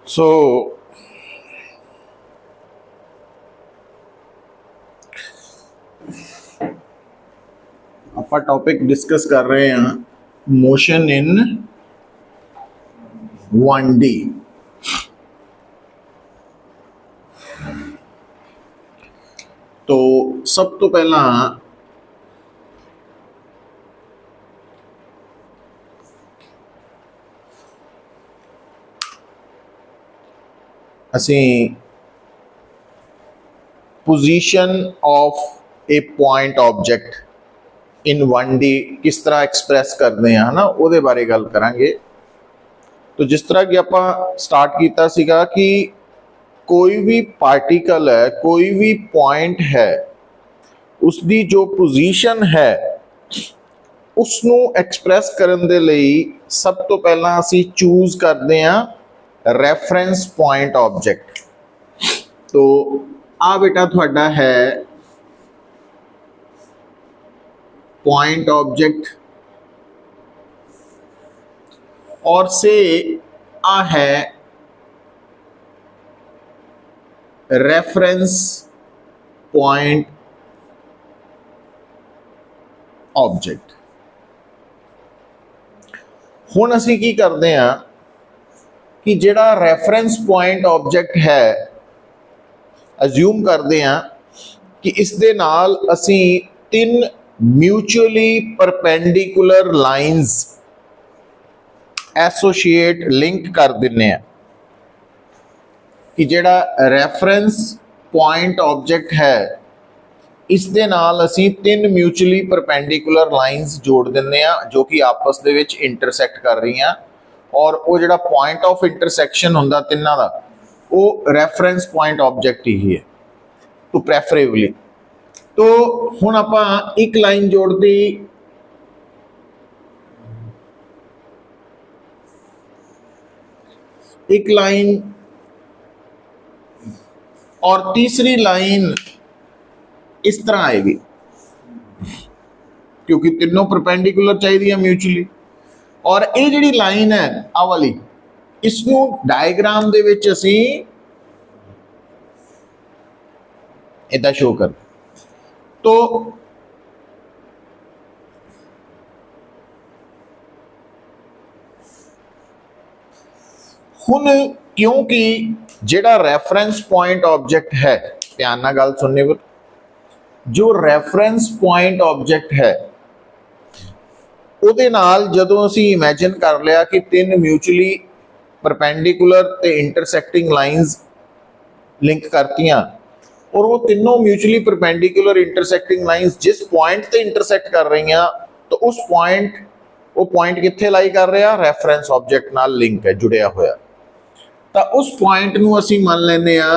सो ਆਪਾਂ topic discuss कर रहे हैं मोशन इन 1D। तो सब तो पहला ਅਸੀਂ position of a point object in 1D किस तरह एक्सप्रैस करते हैं है ना ਉਹਦੇ ਬਾਰੇ ਗੱਲ ਕਰਾਂਗੇ। तो जिस तरह कि ਆਪਾਂ स्टार्ट किया ਸੀਗਾ कि कोई भी पार्टिकल है, कोई भी पॉइंट है, उसकी जो पोजीशन है उसनू एक्सप्रैस करने दे लई सब तो पहला असी चूज करते हैं रेफरेंस पॉइंट ऑब्जेक्ट। तो आ बेटा थोड़ा है पॉइंट ऑब्जेक्ट और से आ है रेफरेंस पॉइंट ऑब्जेक्ट। हुण असी की करते हैं कि जिहड़ा रेफरेंस पॉइंट ऑब्जेक्ट है अज्यूम करते हैं कि इस दे नाल असी तीन mutually perpendicular lines associate link कर दिने हैं कि जिहड़ा रेफरेंस पॉइंट ऑब्जेक्ट है इस दे नाल असी तीन म्यूचुअली परपेंडिकुलर लाइंस जोड़ दिने हैं जो कि आपस दे विच इंटरसैक्ट कर रही हैं और वो जिहड़ा पॉइंट ऑफ इंटरसैक्शन हुंदा तिन्नां दा वो रेफरेंस पॉइंट ऑब्जेक्ट ही है। तो प्रेफरेबली तो हुण आपां एक लाइन जोड़ दी एक लाइन और तीसरी लाइन इस तरह आएगी क्योंकि तीनों परपेंडिकुलर चाहिए म्यूचुअली। और ये जिहड़ी लाइन है आ वाली इसनू डायग्राम दे विच असी इदा शो कर। तो हुण क्योंकि जिहड़ा रेफरेंस पॉइंट ऑब्जेक्ट है ध्यान नाल गल सुननी पर जो रेफरेंस पॉइंट ऑब्जेक्ट है ਉਹਦੇ ਨਾਲ ਜਦੋਂ ਅਸੀਂ ਇਮੇजिन कर लिया कि तीन म्यूचुअली परपेंडिकुलर ते इंटरसैक्टिंग लाइंस लिंक करतियां और वो तीनों म्यूचुअली परपेंडिकुलर इंटरसैक्टिंग लाइंस जिस पॉइंट ते इंटरसैक्ट कर रही हैं तो उस पॉइंट वो पॉइंट कित्थे लाई कर रहा रेफरेंस ऑब्जेक्ट नाल लिंक है जुड़िया होया। तो उस पॉइंट नूं असीं मान लैंदे आ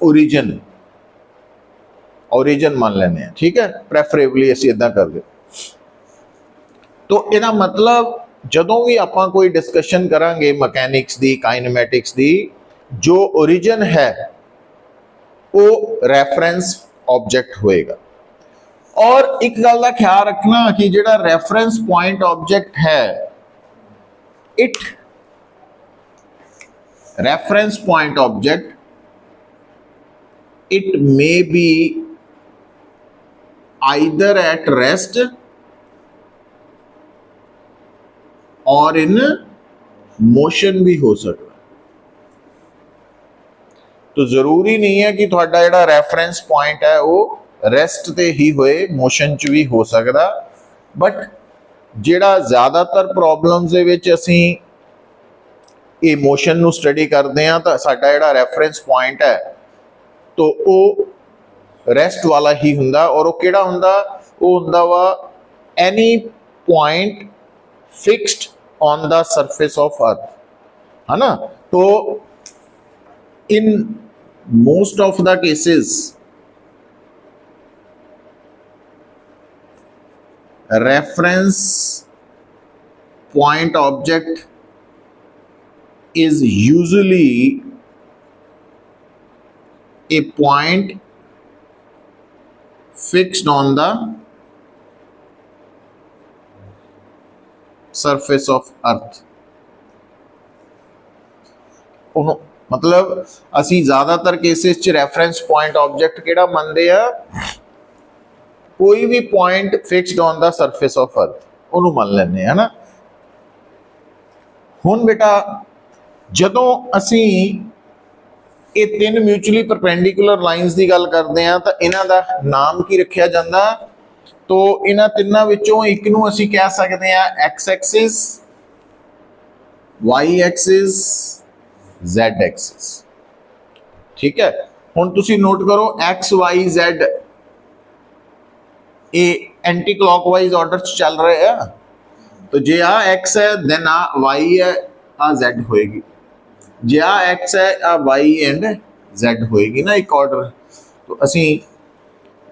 ओरिजिन ओरिजिन मान लैंदे आ। ठीक है, प्रेफरेबली असीं इदां करदे। तो इहदा मतलब जदों भी आपां कोई डिस्कशन करांगे मैकेनिक्स दी काइनेमैटिक्स दी जो ओरिजिन है वो रेफरेंस ऑब्जेक्ट होएगा। और एक गल का ख्याल रखना कि जिहड़ा रेफरेंस पॉइंट ऑब्जेक्ट है it reference point object it may be either at rest और इन मोशन भी हो सकता। तो जरूरी नहीं है कि थोड़ा जिहड़ा रेफरेंस पॉइंट है वो रेस्ट ते ही होए, मोशन च भी हो सकता। बट जिहड़ा ज़्यादातर प्रॉब्लम्स दे विच असीं ये मोशन नूं स्टडी करते हैं तो साडा जिहड़ा रेफरेंस पॉइंट है तो वो रेस्ट वाला ही हुंदा। और वो किहड़ा हुंदा? वो हुंदा वा any point fixed on the surface of अर्थ, है ना। तो in most of the cases reference point object is usually a point fixed on the surface of earth। ਉਹਨੂੰ मतलब ਅਸੀਂ ज़्यादातर केसेस च रेफरेंस पॉइंट ऑब्जेक्ट ਕਿਹੜਾ ਮੰਨਦੇ ਆ कोई भी point fixed on the surface of अर्थ ਉਹਨੂੰ ਮੰਨ ਲੈਂਦੇ ਹੈ ਨਾ। ਹੁਣ ਬੇਟਾ ਜਦੋਂ ਅਸੀਂ ਇਹ ਤਿੰਨ ਮਿਊਚੁਅਲੀ ਪਰਪੈਂਡੀਕੂਲਰ ਲਾਈਨਸ ਦੀ ਗੱਲ ਕਰਦੇ ਆ ਤਾਂ ਇਹਨਾਂ ਦਾ ਨਾਮ ਕੀ ਰੱਖਿਆ ਜਾਂਦਾ? तो ਇਹਨਾਂ ਤਿੰਨਾਂ ਵਿੱਚੋਂ ਇੱਕ ਨੂੰ ਅਸੀਂ ਕਹਿ ਸਕਦੇ ਆ x Axis, y Axis, z axis. ठीक है, हुण तुसी नोट करो x y z ये एंटी क्लॉकवाइज ऑर्डर च चल रहे हैं, तो जे आ x है देन आ y है आ z होएगी, जे आ x है आ y एंड z होएगी ना एक ऑर्डर। तो असी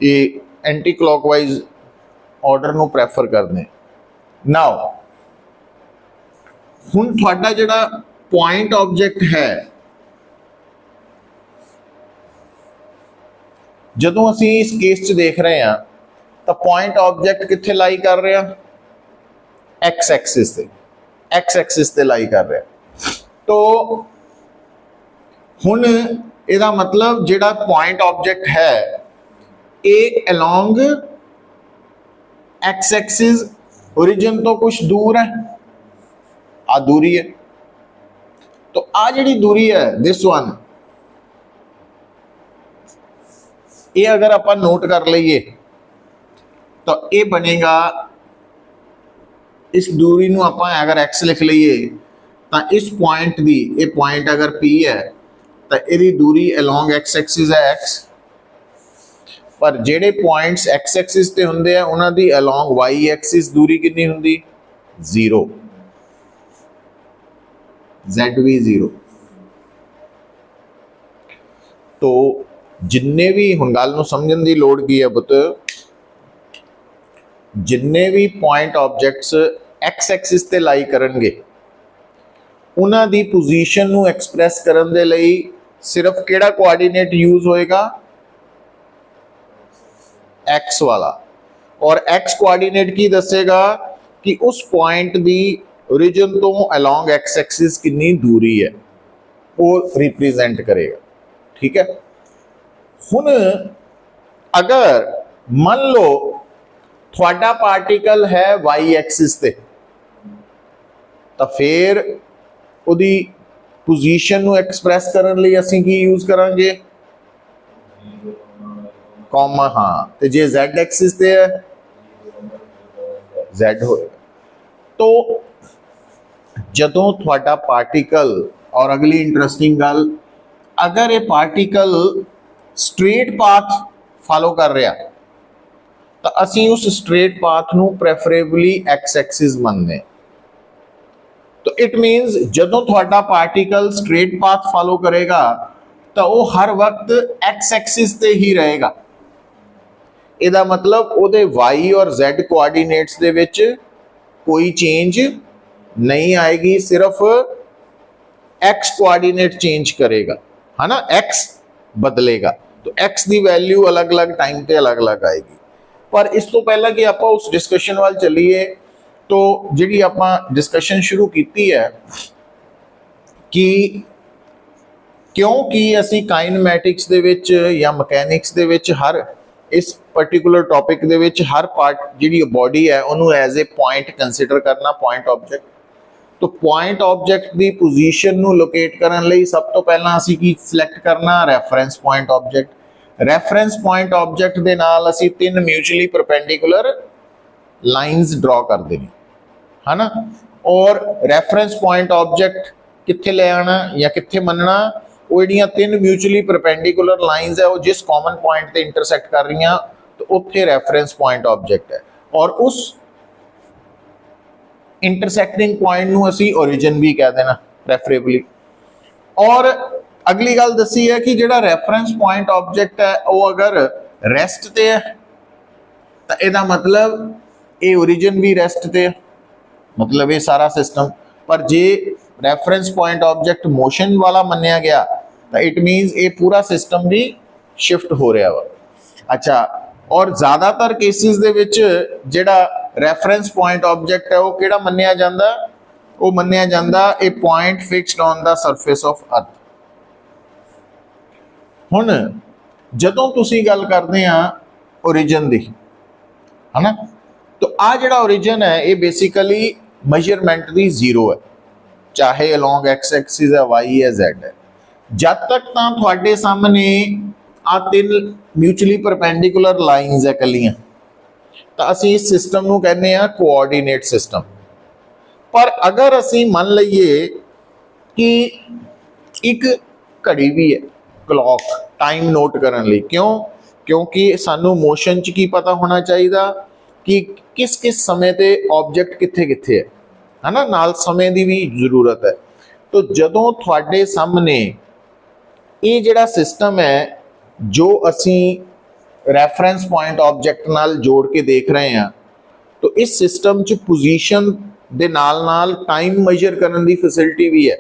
ये एंटी क्लॉकवाइज ऑर्डर नूं प्रैफर करते हैं। नाउ हुण तुहाडा जिहड़ा पॉइंट ऑब्जेक्ट है, जदों असी इस केस च देख रहे हैं तो पॉइंट ऑब्जेक्ट कित्थे लाई कर रहे हैं? एक्स एक्सिस ते, एक्स एक्सिस ते लाई कर रहे हैं। तो हुण इहदा मतलब जिहड़ा पॉइंट ऑब्जेक्ट है ये अलोंग एक्स एक्सिस ओरिजिन तो कुछ दूर है, आ दूरी है। तो आ जी दूरी है दिस वन, ये अगर आप नोट कर लीए तो ये बनेगा, इस दूरी नूं आपां अगर x लिख लीए तो इस पॉइंट दी, ये पॉइंट अगर P है तो इसकी दूरी अलोंग x एक्सिस है x, पर जेडे पॉइंट्स x एक्सिस ते हुंदे आ उन्हां दी अलोंग y एक्सिस दूरी कितनी हुंदी? 0, Z भी 0। तो जिन्ने भी हुण गल नूं समझण दी लोड़ की है पुत, जिन्ने भी पॉइंट ऑब्जेक्ट्स एक्स एक्सिस ते लाई करनगे उन्हां दी पोजीशन नूं एक्सप्रैस करन दे लई सिर्फ किहड़ा कोआर्डिनेट यूज होएगा? एक्स वाला। और एक्स कोआर्डिनेट की दसेगा कि उस पॉइंट दी ओरिजिन तो अलोंग एक्स एक्सिस कितनी दूरी है वो रिप्रेजेंट करेगा। ठीक है, हुण अगर मान लो थोड़ा पार्टिकल है वाई एक्सिस ते, तो फिर उदी पोजीशन नूं एक्सप्रैस करन लई असीं की यूज करांगे? कॉमा। हाँ, तो जे जेड एक्सिस ते है जेड होएगा। तो जदों थोड़ा पार्टिकल, और अगली इंटरेस्टिंग गल, अगर ये पार्टिकल स्ट्रेट पाथ फॉलो कर रहा तो असी उस स्ट्रेट पाथ नूं प्रेफरेबली एक्स एक्सिस मनते। तो इट मीनस जदों थोड़ा पार्टिकल स्ट्रेट पाथ फॉलो करेगा तो वो हर वक्त एक्स एक्सिस ते ही रहेगा। इहदा मतलब उहदे वाई और जेड कोआर्डिनेट्स दे विच कोई चेंज नहीं आएगी, सिर्फ एक्स कोआर्डिनेट चेंज करेगा, है ना, एक्स बदलेगा। तो एक्स की वैल्यू अलग अलग टाइम पे अलग अलग आएगी। पर इस तो पहला कि आप उस डिस्कशन वाल चलीए, तो जी आप डिस्कशन शुरू की है कि क्योंकि असी काइनेमैटिक्स दे विच या मकैनिक्स दे विच हर इस पर्टिकुलर टॉपिक दे विच हर पार्ट जी बॉडी है उन्होंने एज ए पॉइंट कंसिडर करना, पॉइंट ऑब्जेक्ट। तो पॉइंट ऑब्जेक्ट की पोजीशन नूं लोकेट करन लई सब तो पहला असी की सिलेक्ट करना? Reference point object. Reference point object दे नाल असी तीन म्यूचुअली परपेंडिकुलर लाइंस ड्रॉ कर देनी, है ना। और रेफरेंस पॉइंट ऑब्जेक्ट कित्थे ले आना या कित्थे मनना? वो जिहड़ियां तीन म्यूचुअली परपेंडिकुलर लाइंस है वो जिस कॉमन पॉइंट ते इंटरसेक्ट कर रही हैं तो उत्थे रेफरेंस पॉइंट ऑब्जेक्ट है। और उस इंटरसेक्टिंग पॉइंट नूं असी ओरिजिन भी कह देना प्रेफरेबली। और अगली गल दसी है कि जिहड़ा रेफरेंस पॉइंट ऑब्जेक्ट है वो अगर रेस्ट ते है तो इहदा मतलब ये ओरिजिन भी रेस्ट ते है, मतलब ये सारा सिस्टम। पर जे रेफरेंस पॉइंट ऑब्जेक्ट मोशन वाला मन्निया गया तो इट मीनस ये पूरा सिस्टम भी शिफ्ट हो रहा वा। अच्छा, और ज़्यादातर केसिस दे विच जिहड़ा रेफरेंस पॉइंट ऑब्जेक्ट है वो किहड़ा मन्निया जांदा? वो मन्निया जांदा ए point fixed on the surface of earth. हुण जदों तुसीं गल करदे आ ओरिजिन दी, है ना, तो आ जिहड़ा ओरिजिन है ये बेसिकली मेजरमेंट दी जीरो है, चाहे अलोंग एक्स एक्सिस है, वाई है, जैड है। जब तक तां तुहाडे सामने आ तीन म्यूचुअली परपेंडिकुलर लाइनस है कलियां, तो असीं इस सिस्टम नूं कहने आ कोआर्डीनेट सिस्टम। पर अगर असीं मान लईए कि एक घड़ी भी है, क्लॉक टाइम नोट करने लई, क्यों? क्योंकि सानू मोशन च की पता होना चाहिए कि किस किस समय ते ऑब्जेक्ट कित्थे कित्थे है ना, नाल समय की भी जरूरत है। तो जदों तुहाडे सामने ये जिहड़ा सिस्टम है जो असी रैफरेंस पॉइंट ऑब्जेक्ट नाल जोड़ के देख रहे हैं, तो इस सिस्टम च पोजीशन दे नाल नाल टाइम मेजर करने की फैसिलिटी भी है,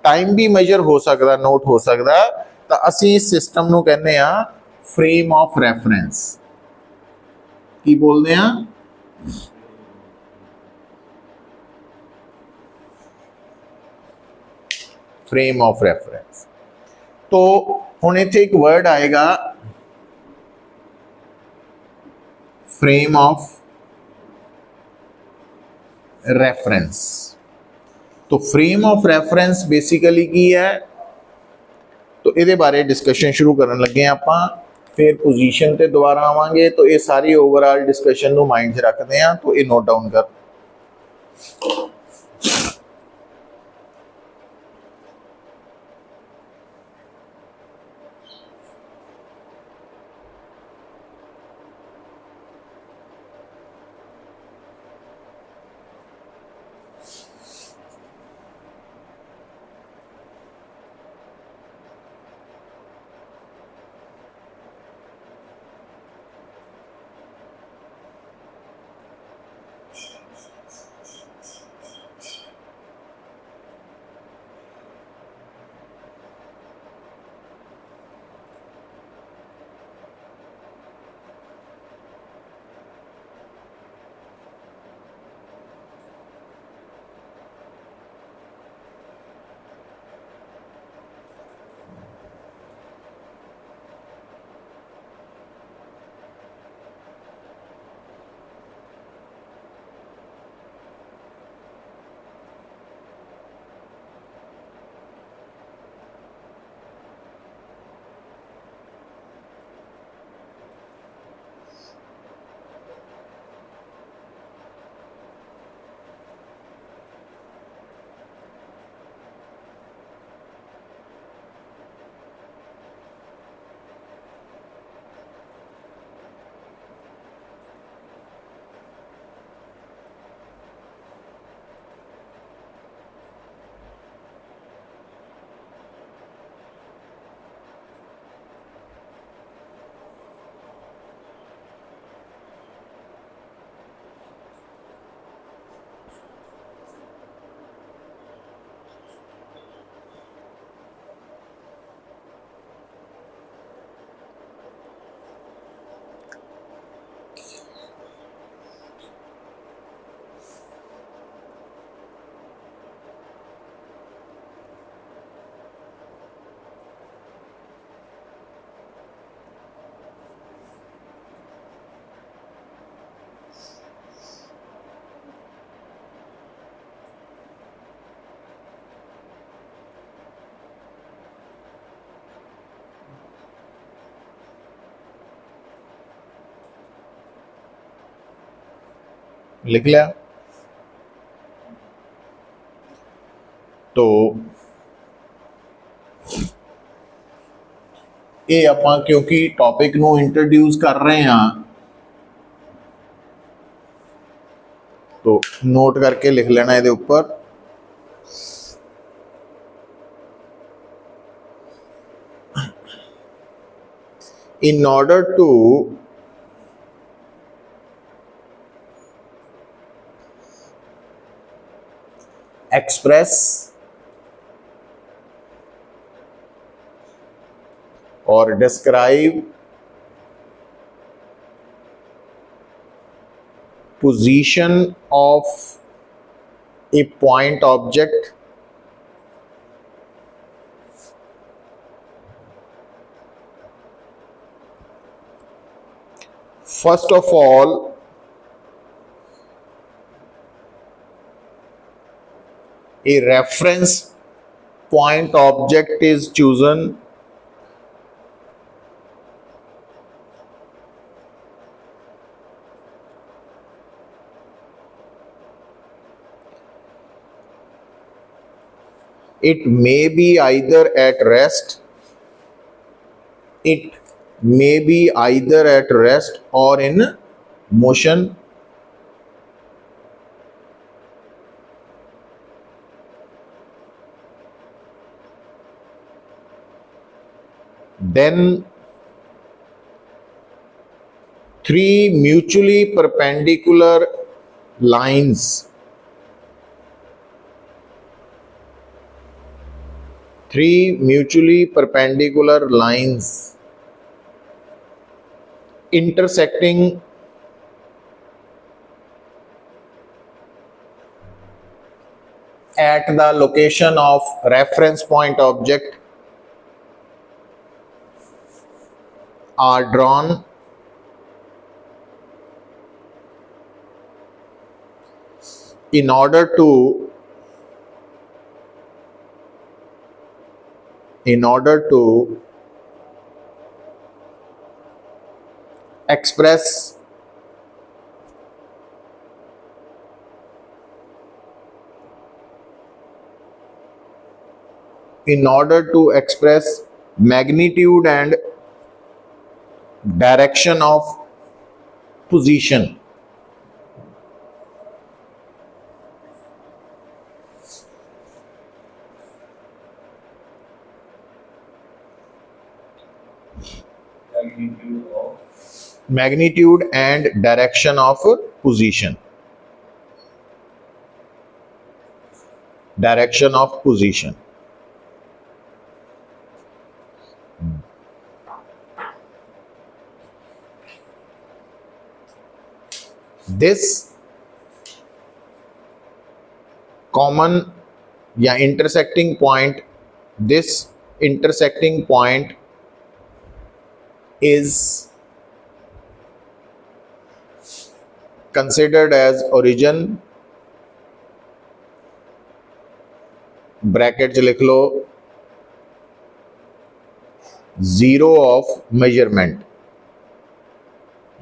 टाइम भी मेजर हो सकता, नोट हो सकता। तो असी इस सिस्टम नूं कहने आ फ्रेम ऑफ रैफरेंस। की बोलते हैं? Frame of reference. तो हुण इत्थे एक वर्ड आएगा फ्रेम ऑफ रेफरेंस। तो फ्रेम ऑफ रेफरेंस बेसिकली की है, तो ये बारे डिस्कशन शुरू करन लगे आपां, फिर पोजीशन ते दोबारा आवांगे। तो ये सारी ओवरऑल डिस्कशन नूं माइंड च रखते हैं, तो ये नोट डाउन कर। लिख लिया? तो ये आपां क्योंकि टॉपिक नू इंट्रोड्यूस कर रहे हैं, तो नोट करके लिख लेना ये ऊपर। In order to express or describe position of a point object first of all, a reference point object is chosen. It may be either at rest, it may be either at rest or in motion. Then three mutually perpendicular lines, intersecting at the location of reference point object are drawn in order to express magnitude and direction of position. Magnitude and direction of position. This common intersecting point is considered as origin, bracket च लिख लो, zero of measurement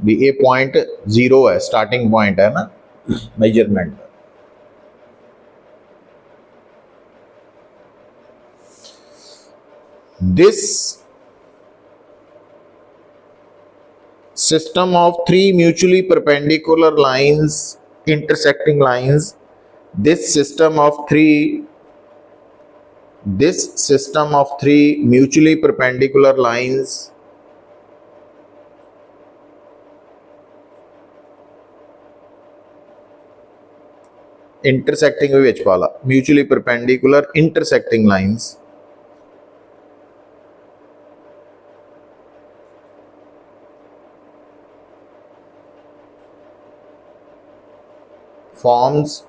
भी ये point zero है, starting point है ना measurement. This system of three mutually perpendicular lines, intersecting lines, this system of three mutually perpendicular lines intersecting with mutually perpendicular intersecting lines forms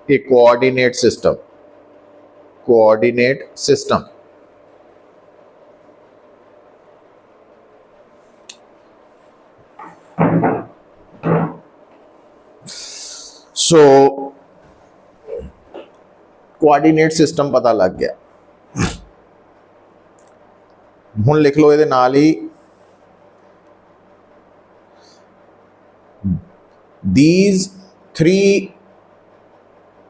a coordinate system. So coordinate system पता लग गया. हुण लिख लो ये नाल ही, these three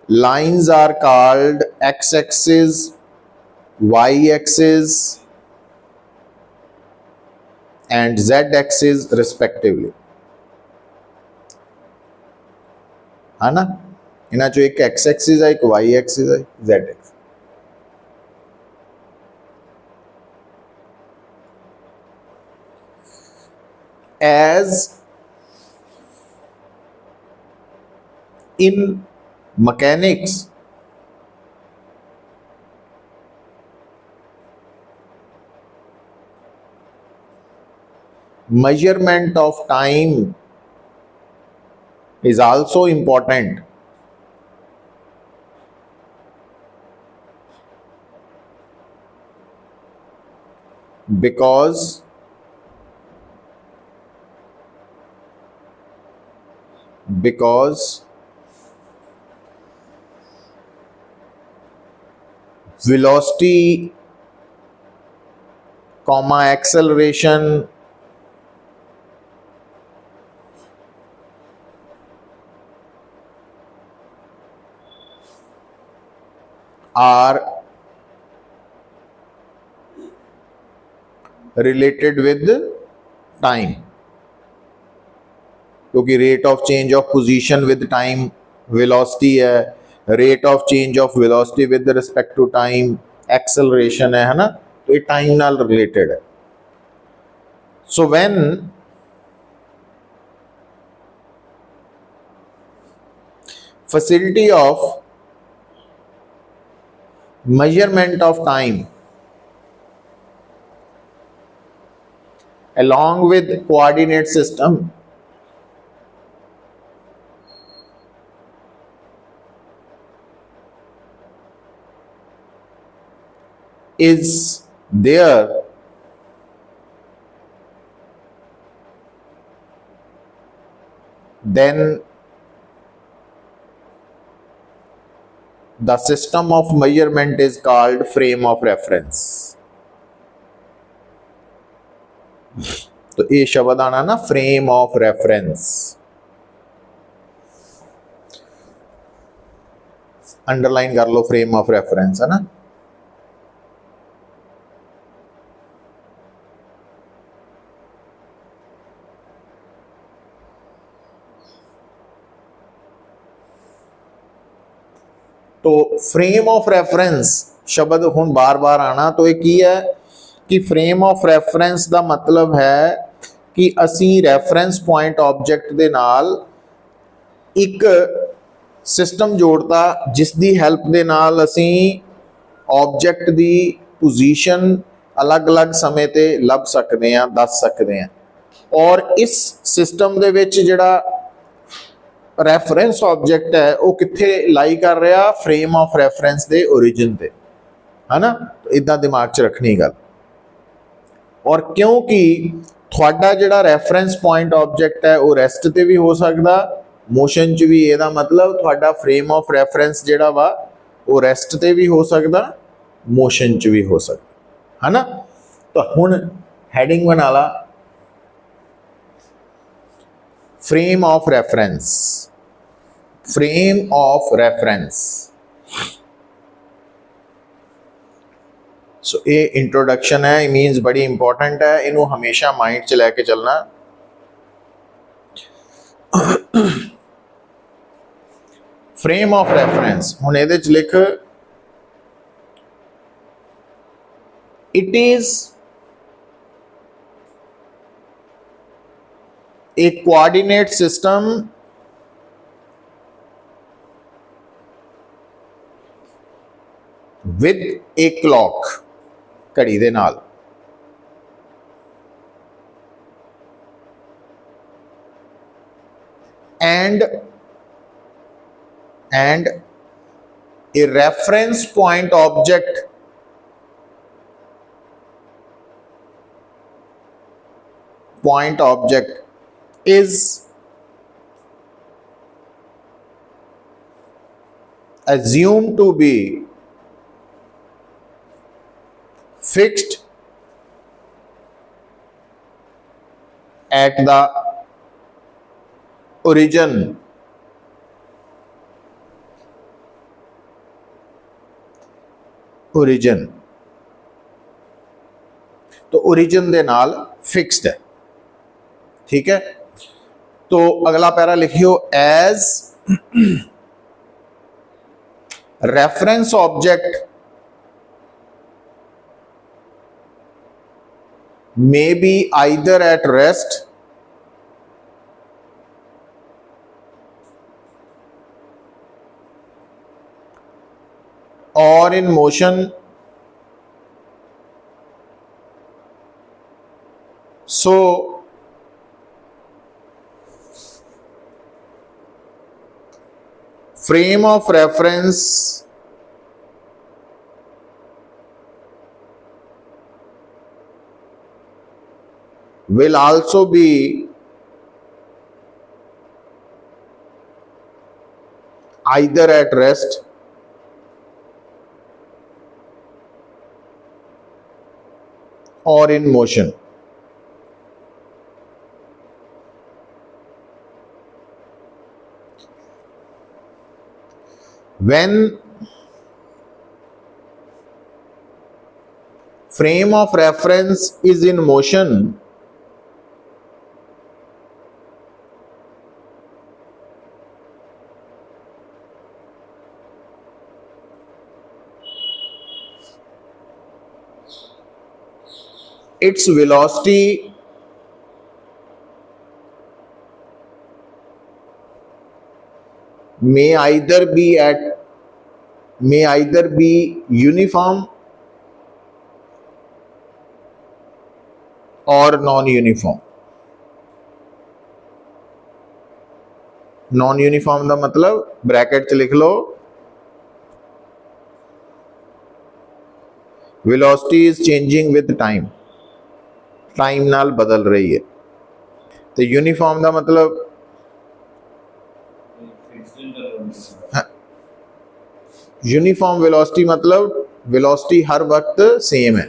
lines are called x-axis, y-axis and z-axis respectively. है ना, इन्हां चो एक x-axis है, एक y-axis है, z-axis. As in mechanics, measurement of time is also important, because because velocity comma acceleration are related with time, क्योंकि rate of change of position with time velocity है, rate of change of velocity with respect to time acceleration है ना, तो ये time नाल related है. So when facility of measurement of time along with coordinate system is there, then the system of measurement is called frame of reference. तो ये शब्द आना ना, फ्रेम ऑफ रेफरेंस. अंडरलाइन कर लो, फ्रेम ऑफ रेफरेंस है ना. तो फ्रेम ऑफ रेफरेंस शब्द हुण बार बार आना, तो ये की है कि फ्रेम ऑफ रेफरेंस का मतलब है कि असी रेफरेंस पॉइंट ऑब्जेक्ट दे नाल एक सिस्टम जोड़ता जिस दी हेल्प दे नाल असी ऑब्जेक्ट दी पोजीशन अलग अलग समय ते लभ सकते हैं, दस सकते हैं. और इस सिस्टम दे विच जिहड़ा रेफरेंस ऑब्जेक्ट है वो कित्थे लाई कर रहा, frame of reference they origin ते, है ना. तो इदा दिमाग च रखनी गल. और क्योंकि थोड़ा जिहड़ा रेफरेंस पॉइंट ऑब्जेक्ट है वो रेस्ट ते भी हो सकता, मोशन च भी, ਇਹਦਾ मतलब थोड़ा फ्रेम ऑफ रेफरेंस जिहड़ा वा वो रेस्ट ते भी हो सकता, मोशन च भी हो सकता, है ना. तो हुण हैडिंग बना ला, frame of reference. Frame of reference. So ये इंट्रोडक्शन है, ये मीन्स बड़ी इंपॉर्टेंट है, इनू हमेशा माइंड च लैके चलना. फ्रेम ऑफ रेफरेंस हुण इहदे च लिख, it is a coordinate system with a clock, घड़ी दे नाल, and a reference point object is assumed to be fixed at the origin तो ओरिजिन दे नाल फिक्स्ड है. ठीक है. तो अगला पैरा लिखियो, as reference object may be either at rest or in motion, so frame of reference will also be either at rest or in motion. When frame of reference is in motion, its velocity may either be uniform or non-uniform. Non-uniform का मतलब bracket च लिख लो, velocity is changing with time, time नाल बदल रही है. तो uniform का मतलब यूनिफॉर्म वेलोसिटी मतलब वेलोसिटी हर वक्त सेम है,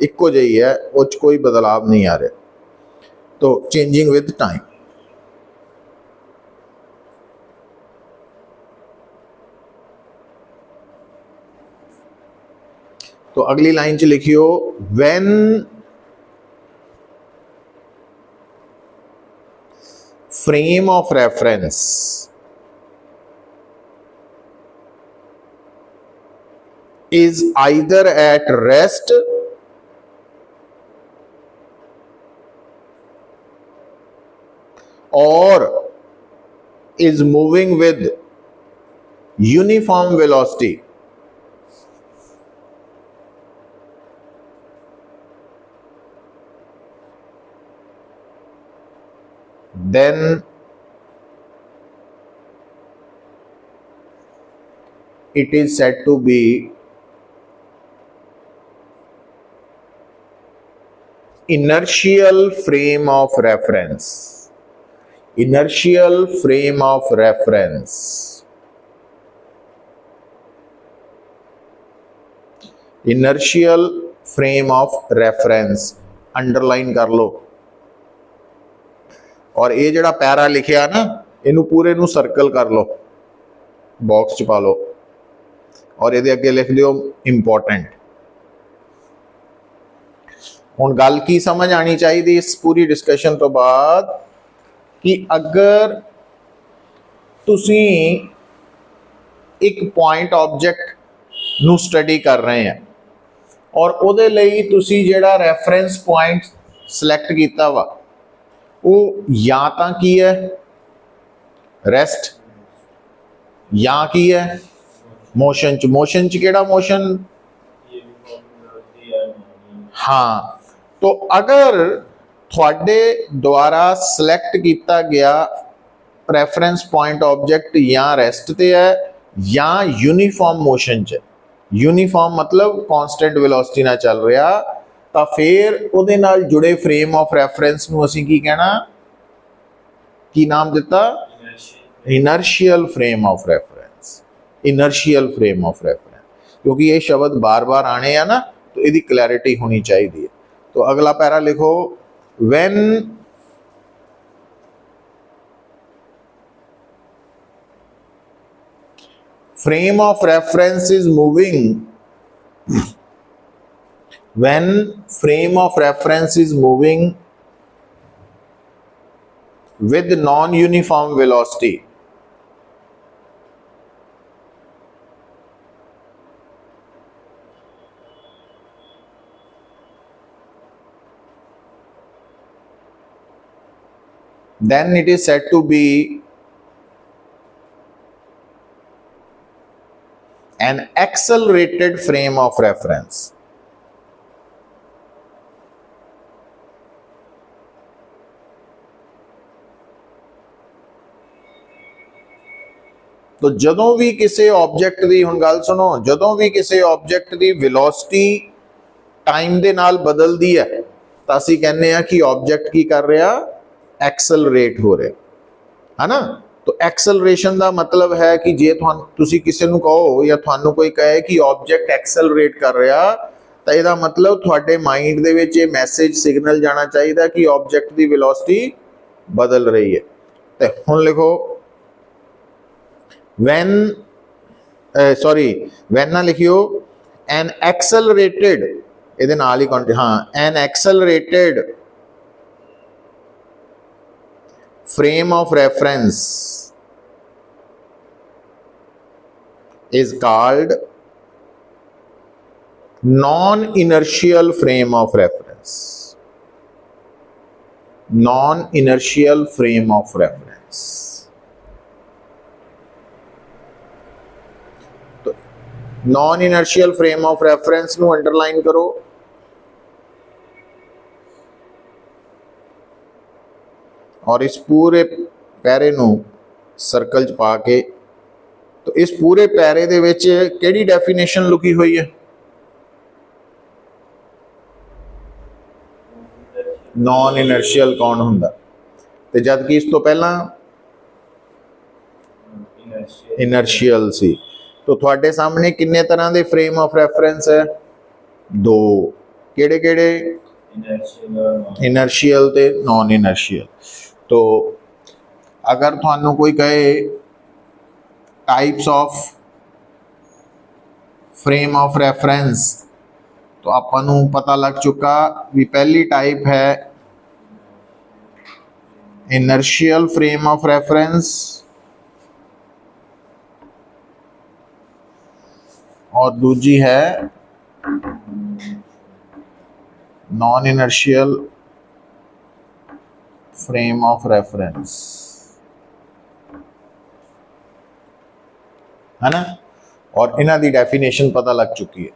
इक्को जी है, उस कोई बदलाव नहीं आ रहा. तो चेंजिंग विद टाइम. तो अगली लाइन च लिखियो, when frame of reference is either at rest or is moving with uniform velocity, then it is said to be inertial frame of reference. Inertial frame of reference. Inertial frame of reference. Underline कर लो. और ये जड़ा para लिखिया ना, इनू पूरे नू circle कर लो, बॉक्स च पा लो, और ये अगे लिख दियो इंपॉर्टेंट. हुण गल की समझ आनी चाहिए इस पूरी डिस्कशन तो बाद कि अगर तुसी एक पॉइंट ऑब्जेक्ट नू स्टडी कर रहे हैं और उहदे लई तुसी जिहड़ा रैफरेंस पॉइंट सिलेक्ट कीता वा वो या तां की है रेस्ट या की है मोशन च. मोशन च केड़ा मोशन? हाँ. तो अगर थोड़े द्वारा सिलेक्ट किया गया रेफरेंस पॉइंट ऑब्जेक्ट या रेस्ट ते है या यूनीफॉर्म मोशन च, यूनीफॉर्म मतलब कॉन्स्टेंट वेलोसिटी ना चल रहा, तो फिर उहदे नाल जुड़े फ्रेम ऑफ रेफरेंस नूं असीं की कहना, की नाम दिता? Inertial frame of reference. Inertial frame of reference. क्योंकि ये शब्द बार बार आने हैं ना, तो इसकी क्लैरिटी होनी चाहिए. तो अगला पैरा लिखो, when frame of reference is moving, when frame of reference is moving with non-uniform velocity, then it is said to be an accelerated frame of reference. तो जदों भी किसी ऑब्जेक्ट की, हुण गल सुनो, जदों भी किसी ऑब्जेक्ट की वेलोसिटी टाइम दे नाल बदलती है तो असीं कहने हैं कि ऑब्जेक्ट की कर रहा, एक्सलरेट हो रहा है ना. तो एक्सेलरेशन का मतलब है कि जे तुसी किसी नूं कहो या थानू कोई कहे कि ऑब्जेक्ट एक्सेलरेट कर रहा, तो यदा मतलब थोड़े mind they which message signal जाना चाहिए कि ऑब्जेक्ट की वेलोसिटी बदल रही है। तो हुण लिखो वैन सॉरी वैन ना लिखियो एन एक्सेलरेटेड ਇਹਦੇ ਨਾਲ ਹੀ हाँ N accelerated frame of reference is called non-inertial frame of reference. Non-inertial frame of reference. तो non-inertial frame of reference ਨੂੰ underline करो। और इस पूरे पैरे नू सर्कल च पा के, तो इस पूरे पैरे दे विच किहड़ी डेफिनेशन लुकी हुई है? नॉन इनर्शियल कौन हुंदा? ते जबकि इस तो पहला इनर्शियल सी। तो तुहाडे सामने किन्ने तरह के फ्रेम ऑफ रेफरेंस है? दो। किहड़े किहड़े? इनर्शियल ते नॉन इनर्शियल। तो अगर थानू कोई कहे types of frame of reference, तो आपानू पता लग चुका भी पहली टाइप है इनर्शियल फ्रेम ऑफ रेफरेंस और दूजी है non inertial frame of reference, है ना। और इन्हां दी डेफिनेशन पता लग चुकी है।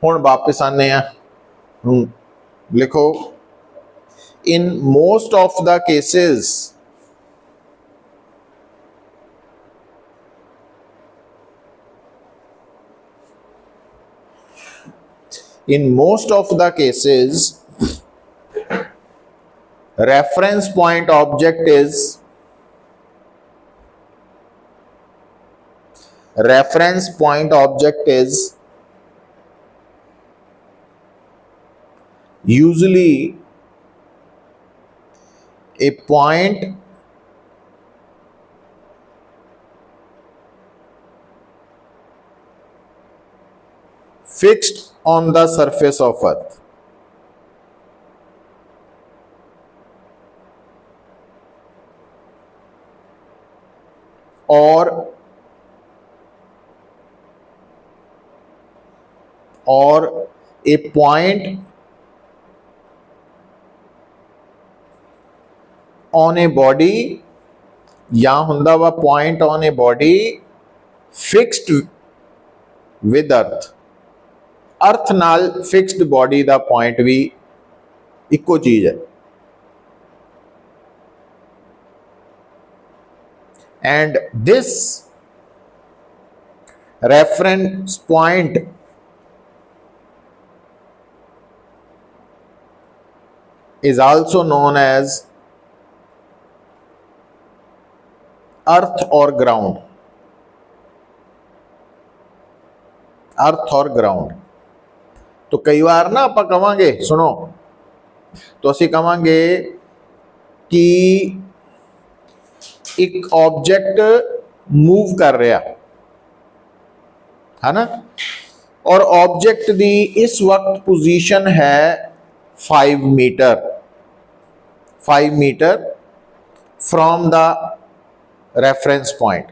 हुण वापस आने लिखो in most of the cases in most of the cases reference point object is usually a point fixed on the surface of earth। or a point on a body या हुंदा वा point on a body fixed with earth। अर्थ नाल fixed body का point भी eco चीज है। And this reference point is also known as अर्थ और ground. अर्थ और ग्राउंड। तो कई बार ना आप कहांगे, सुनो, तो असी कहांगे कि एक ऑब्जेक्ट मूव कर रहा है ना, और ऑब्जेक्ट दी इस वक्त पोजीशन है 5 metre from the reference point.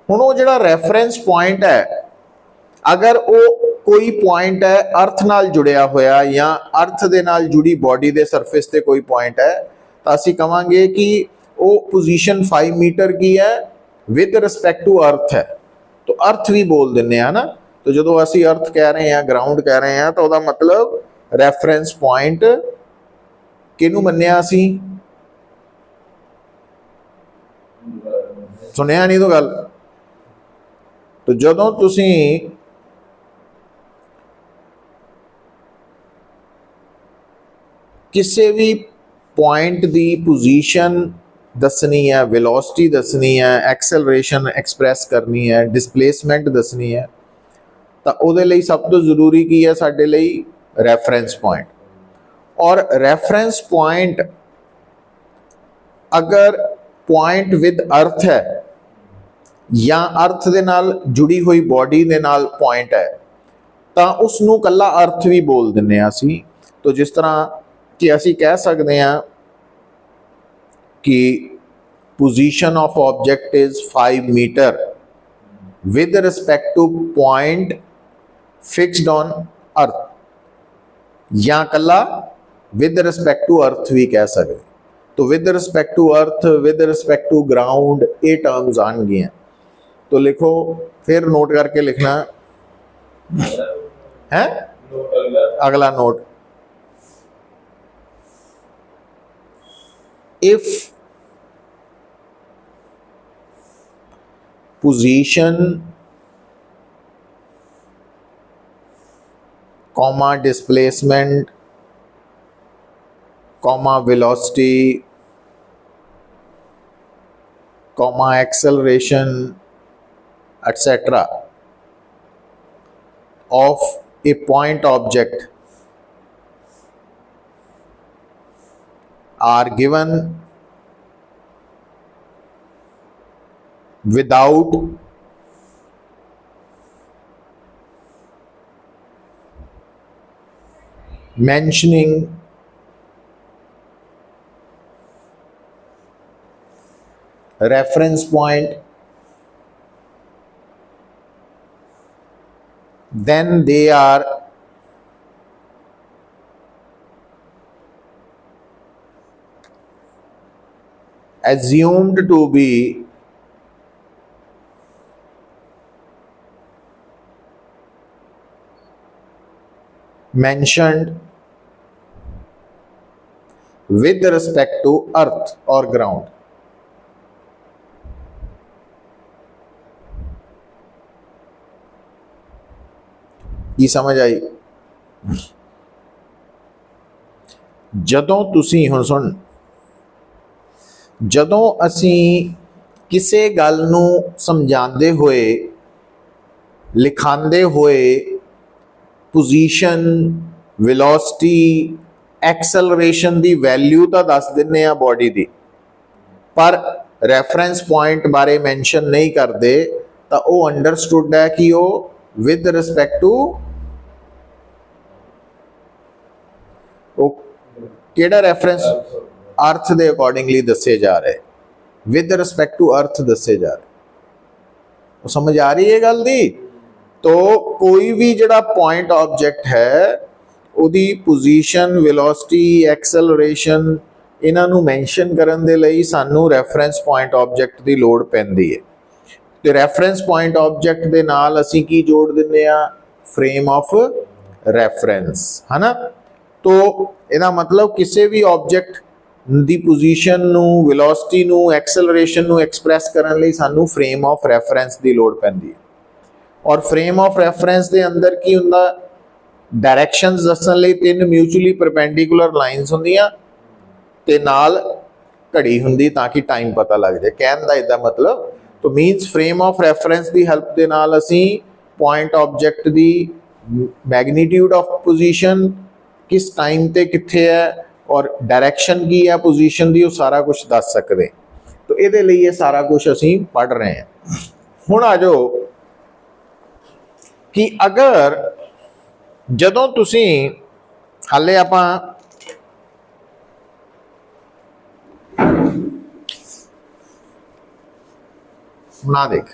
हुण वो जिहड़ा रेफरेंस पॉइंट है, अगर वो कोई पॉइंट है अर्थ नाल जुड़िया होया या अर्थ दे नाल जुड़ी बॉडी दे सरफेस ते कोई पॉइंट है, तो असी कहांगे कि वो पोजीशन 5 मीटर की है विद रिस्पेक्ट टू अर्थ है। तो अर्थ भी बोल दिन्ने हैं ना। तो जो असी अर्थ कह रहे हैं, ग्राउंड कह रहे हैं, तो उसका मतलब रेफरेंस पॉइंट किनू मन्निया असी? सुनिया नहीं तो गल। तो जदों तुसी किसी भी पॉइंट की पोजीशन दसनी है, वेलोसिटी दसनी है, एक्सेलरेशन एक्सप्रैस करनी है, डिसप्लेसमेंट दसनी है, तो ਉਹਦੇ ਲਈ ਸਭ ਤੋਂ ਜ਼ਰੂਰੀ ਕੀ ਹੈ ਸਾਡੇ ਲਈ? Reference point. ਔਰ ਰੈਫਰੈਂਸ ਪੁਆਇੰਟ ਅਗਰ ਪੁਆਇੰਟ ਵਿਦ ਅਰਥ ਹੈ ਜਾਂ ਅਰਥ ਦੇ ਨਾਲ ਜੁੜੀ ਹੋਈ ਬੋਡੀ ਦੇ ਨਾਲ ਪੁਆਇੰਟ ਹੈ ਤਾਂ ਉਸ ਨੂੰ ਕੱਲਾ ਅਰਥ ਵੀ ਬੋਲ ਦਿੰਦੇ ਹਾਂ ਅਸੀਂ। ਤਾਂ ਜਿਸ ਤਰ੍ਹਾਂ ਕਿ ਅਸੀਂ ਕਹਿ ਸਕਦੇ ਹਾਂ ਕਿ position of object is 5 meter with respect to point fixed on earth, या कला with respect to earth भी कह सकते। तो with respect to earth, with respect to ground, ये terms आन गए हैं। तो लिखो, फिर नोट करके लिखना है। अगला note, if position comma displacement comma velocity comma acceleration etc. of a point object are given without mentioning reference point, then they are assumed to be mentioned with respect to earth or ground। ਕੀ ਸਮਝ ਆਈ? ਜਦੋਂ ਤੁਸੀਂ ਹੁਣ ਸੁਣ, ਜਦੋਂ ਅਸੀਂ ਕਿਸੇ ਗੱਲ ਨੂੰ ਸਮਝਾਉਂਦੇ ਹੋਏ, ਲਿਖਾਉਂਦੇ ਹੋਏ पोजीशन, वेलोसिटी, एक्सेलरेशन की वैल्यू तो दस दिने आ बॉडी की, पर रैफरेंस पॉइंट बारे मैंशन नहीं करते, तो वो अंडरस्टूड है कि वो विद रिस्पैक्ट टू केड़ा रैफरेंस अर्थ के अकॉर्डिंगली दसे जा रहे, विद रिस्पैक्ट टू अर्थ दसे जा रहे। वो समझ आ रही है गल दी? तो कोई भी जड़ा पॉइंट ऑब्जेक्ट है ਉਹਦੀ पोजीशन, वेलोसिटी, एक्सेलरेशन ਇਹਨਾਂ ਨੂੰ ਮੈਂਸ਼ਨ ਕਰਨ ਦੇ ਲਈ ਸਾਨੂੰ ਰੈਫਰੈਂਸ ਪੁਆਇੰਟ ਆਬਜੈਕਟ ਦੀ ਲੋੜ ਪੈਂਦੀ ਹੈ। ਤੇ ਰੈਫਰੈਂਸ ਪੁਆਇੰਟ ਆਬਜੈਕਟ ਦੇ ਨਾਲ ਅਸੀਂ ਕੀ ਜੋੜ ਦਿੰਦੇ ਆ? ਫਰੇਮ ਆਫ ਰੈਫਰੈਂਸ, ਹੈ ਨਾ। ਤੋ ਇਹਦਾ ਮਤਲਬ ਕਿਸੇ ਵੀ ਆਬਜੈਕਟ ਦੀ ਪੋਜੀਸ਼ਨ ਨੂੰ, ਵੈਲੋਸਿਟੀ ਨੂੰ, ਐਕਸਲਰੇਸ਼ਨ ਨੂੰ ਐਕਸਪ੍ਰੈਸ ਕਰਨ ਲਈ ਸਾਨੂੰ ਫਰੇਮ ਆਫ ਰੈਫਰੈਂਸ ਦੀ ਲੋੜ ਪੈਂਦੀ ਹੈ। और फ्रेम ऑफ रेफरेंस के अंदर की हुंदा? डायरैक्शनस दस्सण लई 3 म्यूचुअली परपेंडिकुलर लाइनस हुंदियां ते नाल घड़ी हुंदी ताकि टाइम पता लग जाए। कहण दा इहदा मतलब, तो मीनस फ्रेम ऑफ रेफरेंस की हेल्प के नाल असीं पॉइंट ऑब्जेक्ट की मैगनीट्यूड ऑफ पोजीशन, किस टाइम ते कित्थे है और डायरैक्शन की है पोजीशन की, वो सारा कुछ दस सकते। तो इहदे लई ये सारा कुछ असीं पढ़ रहे हैं। हुण आ जाओ कि अगर जदों तुसी हाले आपां ना देख,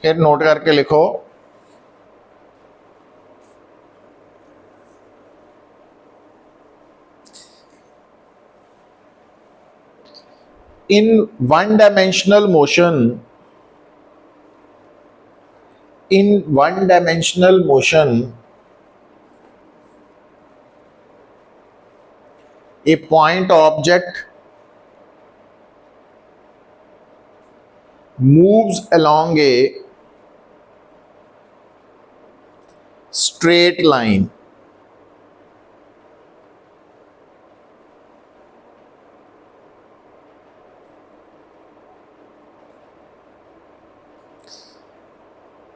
फिर नोट करके लिखो, in one dimensional motion, a point object moves along a straight line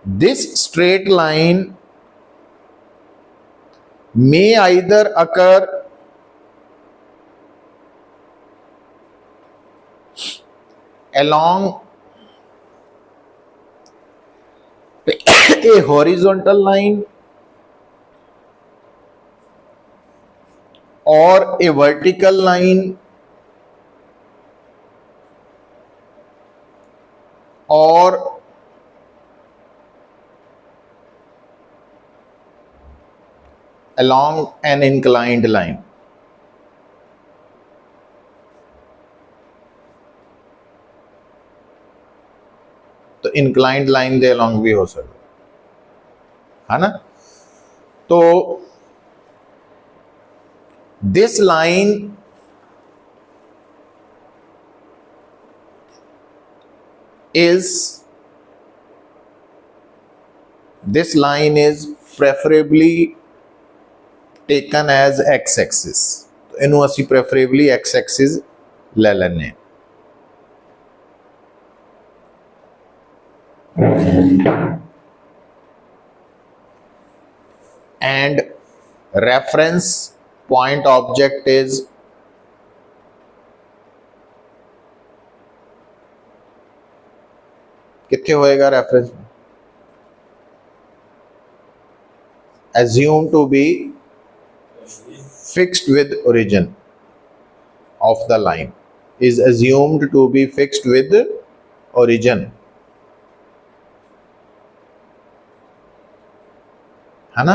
This straight line may either occur along a horizontal line or a vertical line or along an inclined line. तो inclined line दे along भी हो सकता है ना। तो this line is preferably taken as x axis। तो इनू असी preferably x axis ले लेने। and reference point object is कितने होएगा reference, assume to be fixed with origin of the line, is assumed to be fixed with origin, है ना।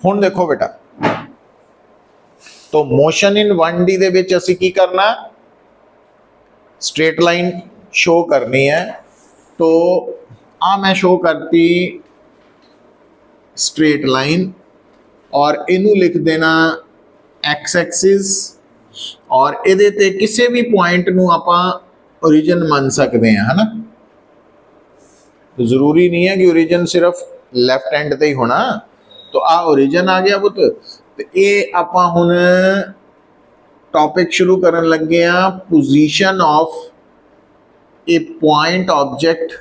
हुण देखो बेटा, तो मोशन इन 1D दे विच असीं की करना, स्ट्रेट लाइन शो करनी है। तो आ मैं शो करती स्ट्रेट लाइन और इनू लिख देना एक्स एक्सिस, और इहदे ते किसी भी पॉइंट नू आपां ओरिजिन मान सकते हैं, है ना। तो जरूरी नहीं है कि ओरिजिन सिर्फ लैफ्ट हैंड ते ही होना। तो आ ओरिजिन आ गया पुत। तो ये आपां हुण टॉपिक शुरू करन लगे आ, position of a point object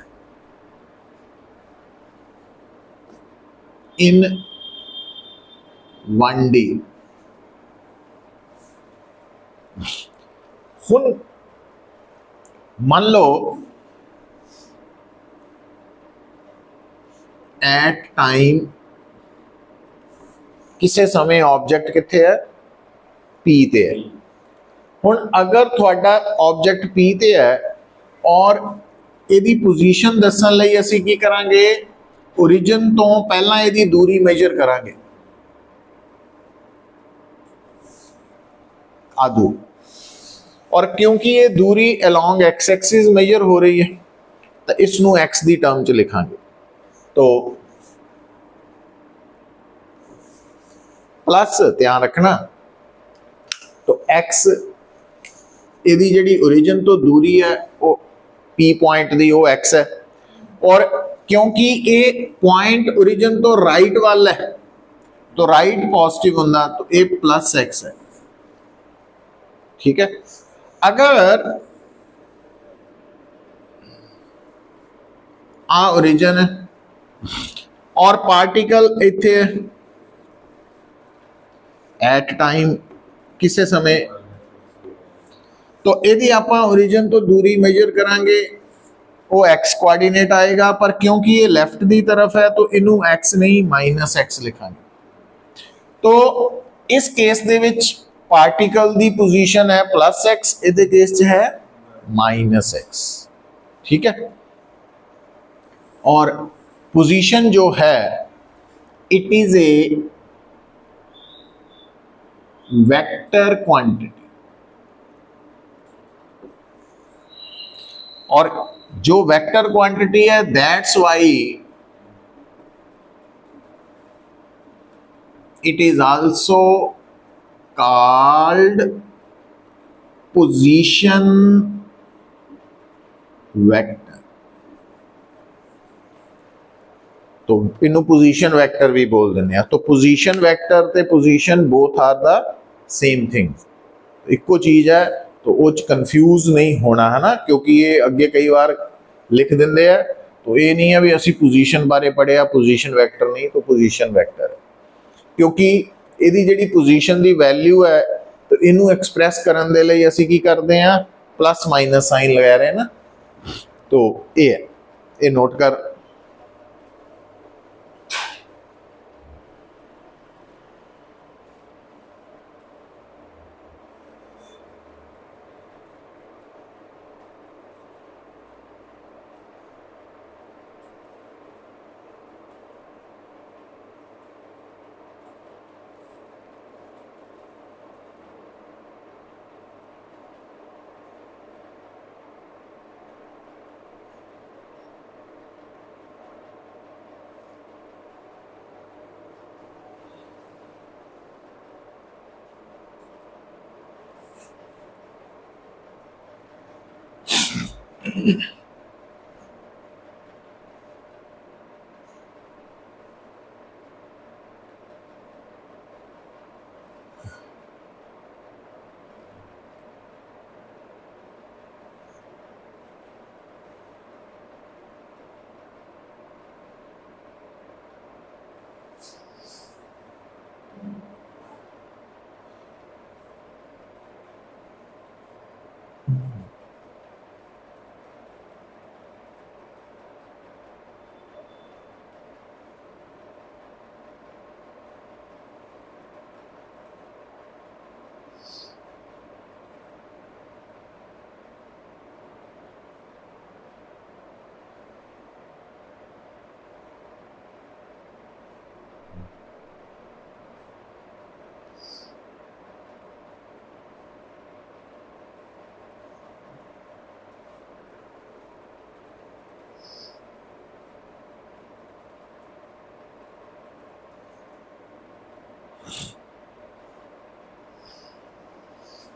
in 1D। हुण मान लो एट टाइम किसी समय ऑब्जेक्ट किथे है, पी ते है। हुण अगर थोड़ा ऑब्जेक्ट पी ते है और इहदी पोजीशन दस्सण लई असीं की करांगे, ओरिजिन तो पहला इहदी दूरी मेजर करांगे, आ दूरी। और क्योंकि ये दूरी अलोंग एक्स एक्सिस मेजर हो रही है तो इसनू एक्स दी टर्म च लिखांगे। तो प्लस ध्यान रखना, तो एक्स इहदी जिहड़ी ओरिजिन तो दूरी है वो पी पॉइंट दी वो एक्स है, और क्योंकि ये पॉइंट ओरिजिन तो राइट वाल है तो राइट पॉजिटिव होंदा, तो ये प्लस एक्स है। ठीक है। अगर आ ओरिजिन है और पार्टिकल इत्थे एट टाइम किसी समय, तो यदि आप ओरिजिन तो दूरी मेजर करांगे वो एक्स कोऑर्डिनेट आएगा, पर क्योंकि ये लेफ्ट दी तरफ है तो इनू एक्स नहीं माइनस एक्स लिखांगे। तो इस केस दे विच पार्टिकल दी पोजीशन है प्लस एक्स, इहदे केस च है माइनस एक्स। ठीक है। और पोजीशन जो है it is a vector quantity, और जो वेक्टर क्वांटिटी है that's why it is also called position vector। तो इनू पोजीशन वेक्टर भी बोल देने हैं। तो पोजीशन वेक्टर ते position both are the same thing, इको चीज है। तो वो कंफ्यूज नहीं होना है ना, क्योंकि ये अगे कई बार लिख देंगे है, तो ये नहीं है भी असी पोजीशन बारे पढ़िया पोजीशन वैक्टर नहीं, तो पोजीशन वैक्टर है क्योंकि यदी जी पोजीशन की वैल्यू है तो इनू एक्सप्रैस करने के लिए असी की करते हैं प्लस माइनस साइन लगा रहे हैं ना, तो ये है, ये नोट कर।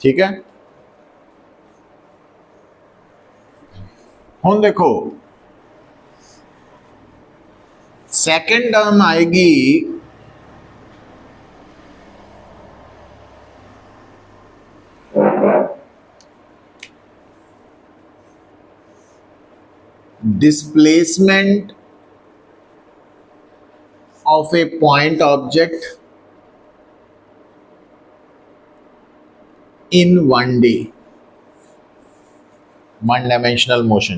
ठीक है, हुण देखो सेकंड टर्म आएगी displacement of a point object in 1D one dimensional motion.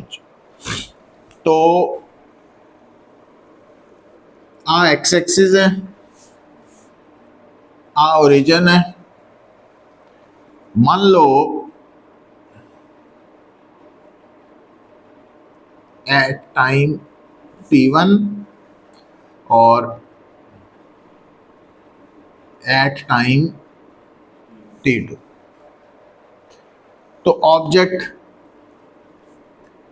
तो आ एक्स एक्सिस है, आ ओरिजिन है, मान लो एट टाइम t1 और एट टाइम t2, तो ऑब्जेक्ट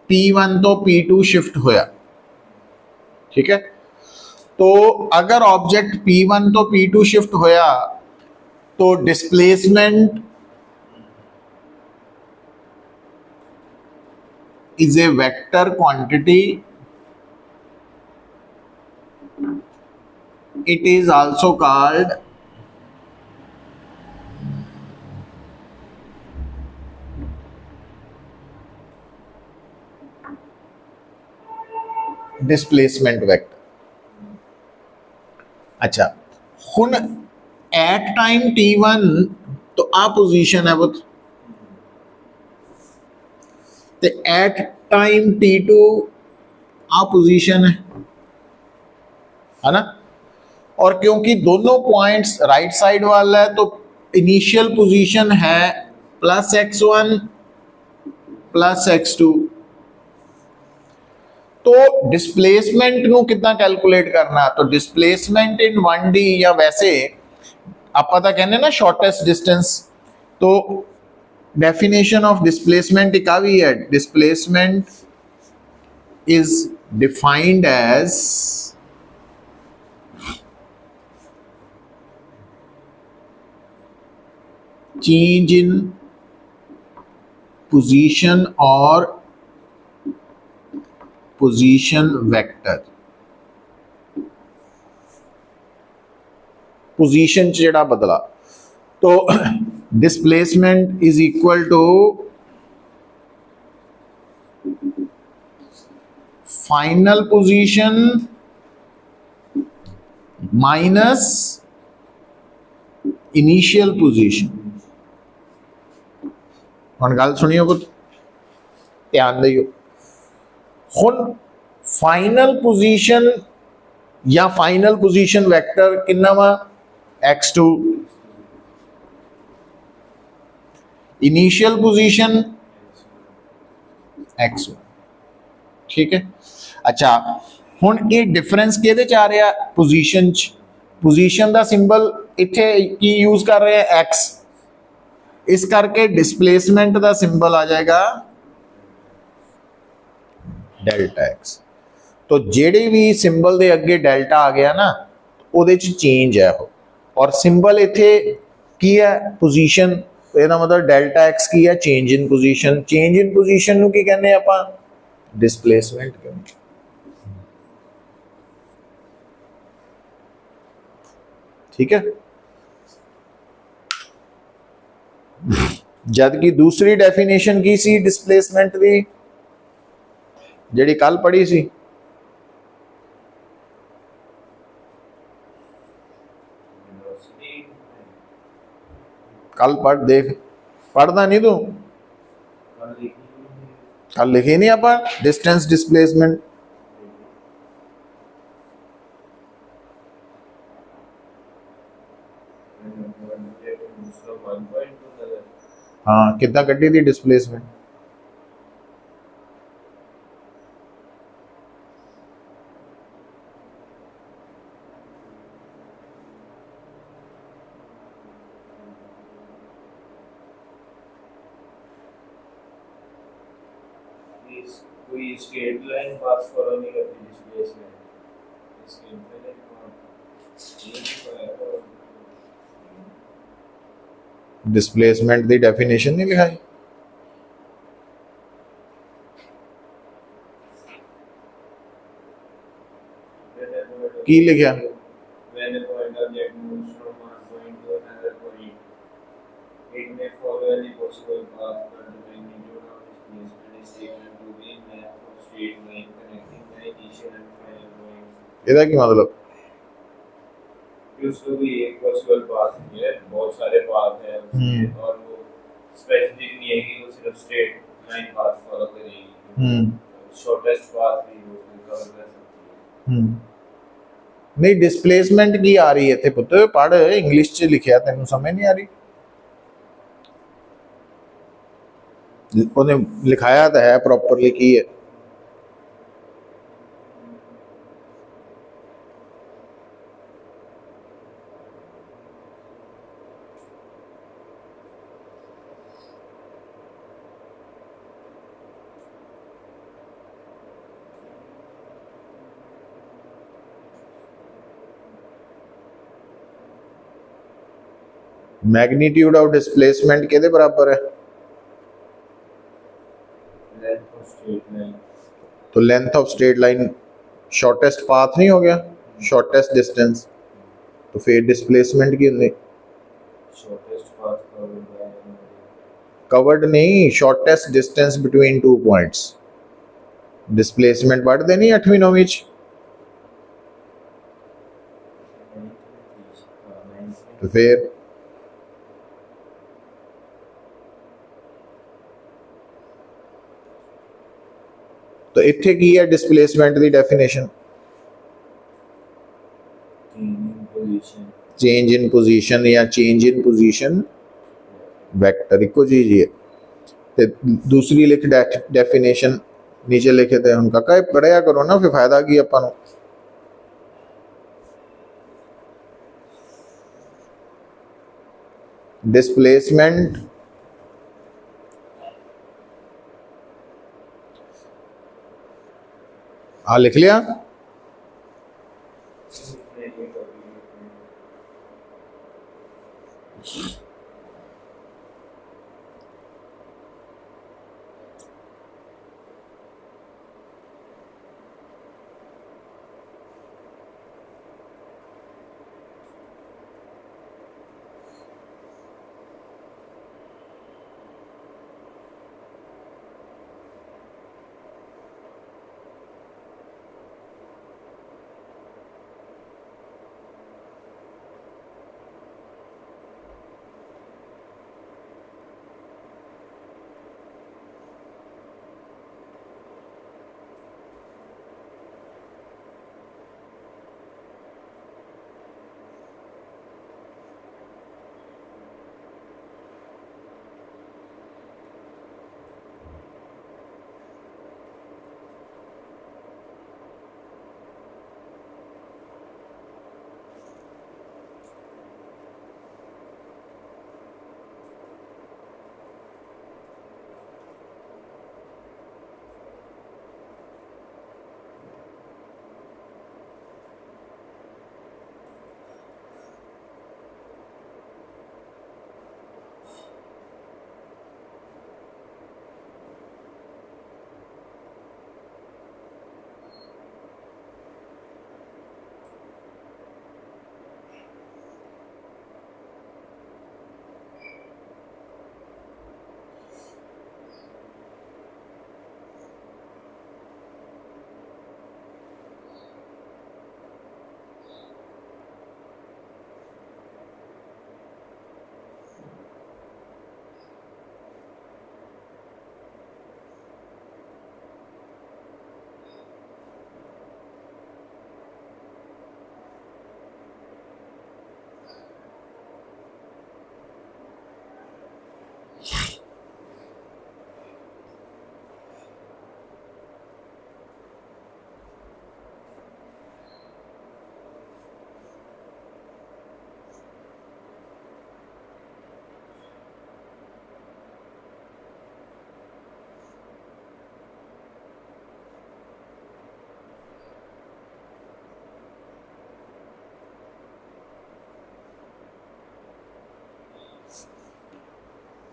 P1 तो P2 शिफ्ट होया। ठीक है, तो अगर ऑब्जेक्ट P1 तो P2 शिफ्ट होया तो displacement is a vector quantity. It is also called displacement vector. अच्छा, हुन एट टाइम t1 तो आ पोजीशन है बुत, ते at time t2 uh position है ना। और क्योंकि दोनों पॉइंट्स राइट साइड वाला है तो इनिशियल पोजीशन है +x1 +x2। तो डिस्प्लेसमेंट नू कितना कैलकुलेट करना, तो डिस्प्लेसमेंट इन 1D या वैसे आप तो कहने ना शॉर्टेस्ट डिस्टेंस, तो डेफिनेशन ऑफ डिस्प्लेसमेंट एक भी है, displacement is defined as change in position और पोजीशन वेक्टर। पोजीशन जेड़ा बदला, तो displacement is equal to final position minus initial position। ਹੁਣ ਗੱਲ ਸੁਣਿਓ ਪੁੱਤ, ਧਿਆਨ ਦਿਓ। ਹੁਣ फाइनल पोजीशन या फाइनल पोजीशन वैक्टर कितना वा x2, इनिशियल पोजीशन x1, ठीक है। अच्छा हुण ये डिफरेंस किहदे च आ रहा पोजीशन च, पोजीशन का सिंबल इत्थे की यूज कर रहे हैं x, इस करके डिस्प्लेसमेंट का सिंबल आ जाएगा डेल्टा x। तो जेड़े भी सिंबल के अगे डेल्टा आ गया ना वो चेंज है वो, और सिंबल इत्थे की है पोजीशन, ਇਹਦਾ मतलब डेल्टा एक्स की है change in position. Change in position ਨੂੰ ਕੀ ਕਹਿੰਦੇ ਆਪਾਂ डिस्प्लेसमेंट ਕਹਿੰਦੇ। ठीक है, जद की दूसरी डेफिनेशन की सी डिस्प्लेसमेंट की जिहड़ी कल पढ़ी सी, कल पढ़ देख, पढ़दा नहीं तू, कल लिखी नहीं आप डिस्टेंस डिस्प्लेसमेंट। हाँ कितना कड्डी थी डिस्प्लेसमेंट, कोई स्ट्रेट लाइन पास फॉलो नहीं करती डिस्प्लेसमेंट, इसके इनफिनिट डिस्प्लेसमेंट की डेफिनेशन नहीं लिखाई। की लिखा when a point object moves from one point to another point, it may follow any possible path, but the magnitude of displacement is taken to be in length of straight line connecting the initial and final points। ਇਹਦਾ ਕੀ मतलब, कि उसको भी एक possible path नहीं है, बहुत सारे पाथ हैं उसके, और वो स्पेसिफिक नहीं है कि वो सिर्फ स्ट्रेट लाइन पाथ फॉलो करेगी, शॉर्टेस्ट पाथ भी वो कवर कर सकती है। नहीं डिस्प्लेसमेंट की आ रही है इत्थे पुत्त, पढ़ इंग्लिश च लिखिया, तेनू समझ नहीं आ रही, उन्हें लिखाया तो है प्रॉपरली की है। मैग्नीट्यूड ऑफ डिस्प्लेसमेंट के बराबर है, तो length of straight line shortest path नहीं हो गया, शॉर्टेस्ट डिस्टेंस, तो फिर डिस्प्लेसमेंट की होंगी कवर्ड नहीं, shortest distance between two points. Displacement पढ़ते नहीं 8वीं 9वीं तो फिर तो इत्थे की है डिस्प्लेसमेंट की डेफिनेशन, चेंज इन पोजीशन या चेंज इन पोजीशन वेक्टर इको चीज ही है। ते दूसरी लिख डेफिनेशन नीचे लिखे थे, हम काका पढ़िया करो ना, फिर फायदा की अपन डिस्प्लेसमेंट हाँ लिख लिया।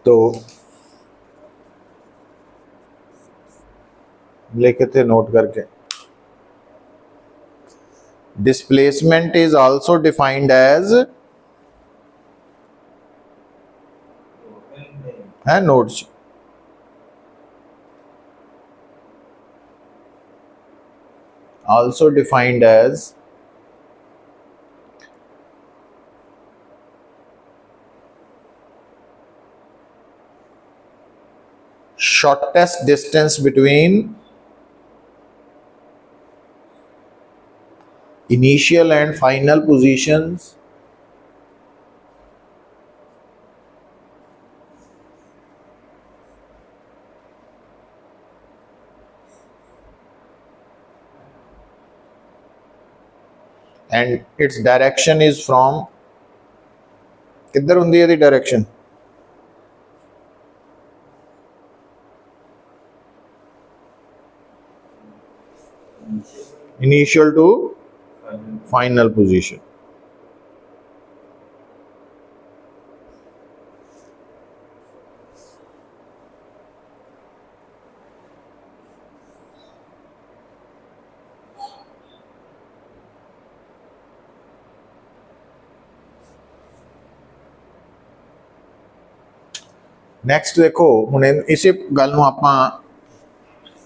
तो लिखे थे नोट करके, displacement is also defined as, है notes, also defined as shortest distance between initial and final positions and its direction is from, किधर हुंदी है the direction, initial to final position. Next ਦੇਖੋ ਹੁਣ ਇਸੇ ਗੱਲ ਨੂੰ ਆਪਾਂ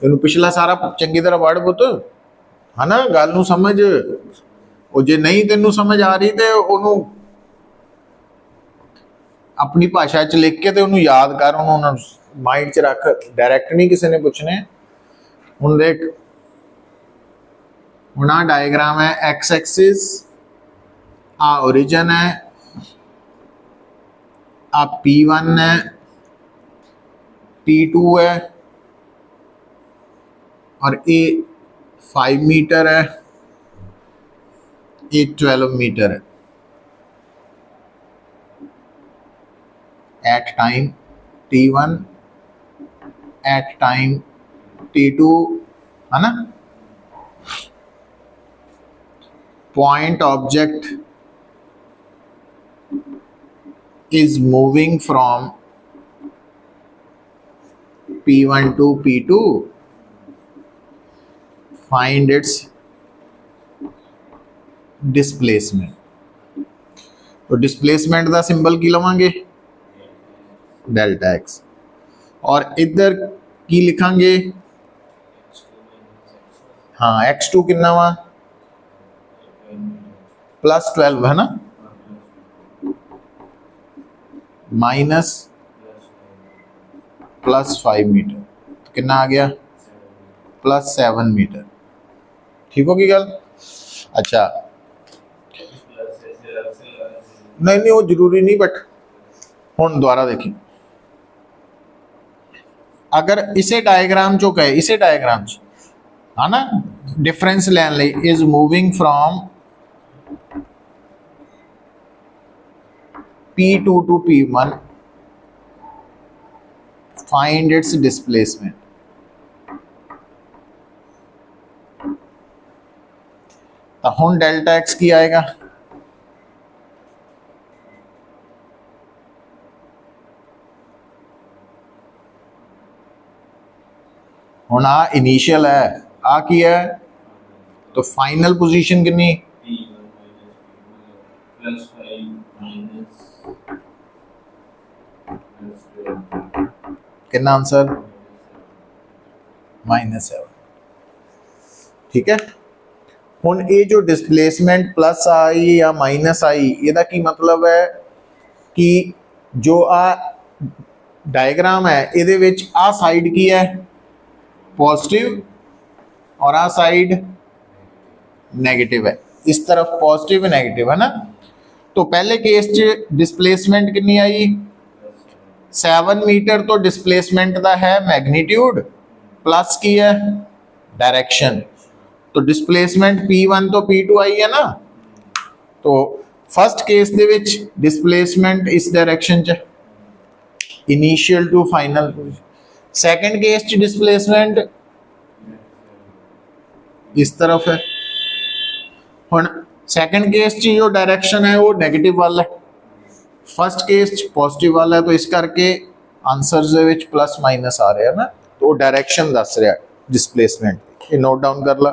ਇਹਨੂੰ ਪਿਛਲਾ ਸਾਰਾ ਚੰਗੀ ਤਰ੍ਹਾਂ ਪੜ੍ਹ ਪੁੱਤ, ਹਨਾ, ਗੱਲ ਨੂੰ ਸਮਝ। ਉਹ ਜੇ ਨਹੀਂ ਤੈਨੂੰ ਸਮਝ ਆ ਰਹੀ ਤੇ ਉਹਨੂੰ ਆਪਣੀ ਭਾਸ਼ਾ 'ਚ ਲਿਖ ਕੇ ਤੇ ਉਹਨੂੰ ਯਾਦ ਕਰ, ਉਹਨੂੰ ਮਾਈਂਡ 'ਚ ਰੱਖ, ਡਾਇਰੈਕਟ ਨਹੀਂ ਕਿਸੇ ਨੇ ਪੁੱਛਣੇ। ਹੁਣ ਦੇਖ, ਹੁਣ ਆਹ ਡਾਇਗਰਾਮ ਹੈ, ਐਕਸ ਐਕਸਿਸ, ਆ ओरिजिन है, आ P1 है, P2 है, और ये 5 मीटर है, ये 12 मीटर है at time T1, at time T2, है ना। Point object is moving from P1 to P2, find its displacement। तो डिस्प्लेसमेंट का सिंबल की लवांगे, डेल्टा एक्स, और इधर की लिखांगे, हाँ x2 कितना वा, +12 है ना, माइनस +5 मीटर, तो कितना आ गया, +7 मीटर। ठीक होगी गल। अच्छा नहीं नहीं वो जरूरी नहीं, बट हुण दोबारा देखिए, अगर इसे डायग्राम चो कहे, इसे डायग्राम च, है ना, डिफरेंस लैन लई, is moving from P2 to P1, find its displacement। तो हुण डेल्टा एक्स की आएगा, हुण आ इनिशियल है, आ की है, तो फाइनल पोजीशन कितनी, कितना आंसर, -7। ठीक है। हुण ये जो डिस्प्लेसमेंट प्लस आई या माइनस आई, ਇਹਦਾ ਕੀ मतलब है कि जो आ डायग्राम है ਇਹਦੇ ਵਿੱਚ आ साइड की है पॉजिटिव और आ साइड नेगेटिव है, इस तरफ पॉजिटिव नेगेटिव, है ना। तो पहले केस च डिस्प्लेसमेंट कितनी आई, 7 मीटर, तो डिस्प्लेसमेंट का है मैग्नीट्यूड, प्लस की है डायरेक्शन, तो डिस्प्लेसमेंट P1 तो P2 आई है ना। तो फर्स्ट केस दे विच डिस्प्लेसमेंट इस डायरेक्शन च, initial to final. Second case च डिस्प्लेसमेंट इस तरफ है। हुण सेकंड केस च जो डायरेक्शन है वो नेगेटिव वाला है, फर्स्ट केस च पॉजिटिव वाला है तो इस करके आंसर्स ਦੇ ਵਿੱਚ प्लस माइनस आ रहा है ना, तो डायरेक्शन दस रहा डिस्प्लेसमेंट। ये नोट डाउन कर ला।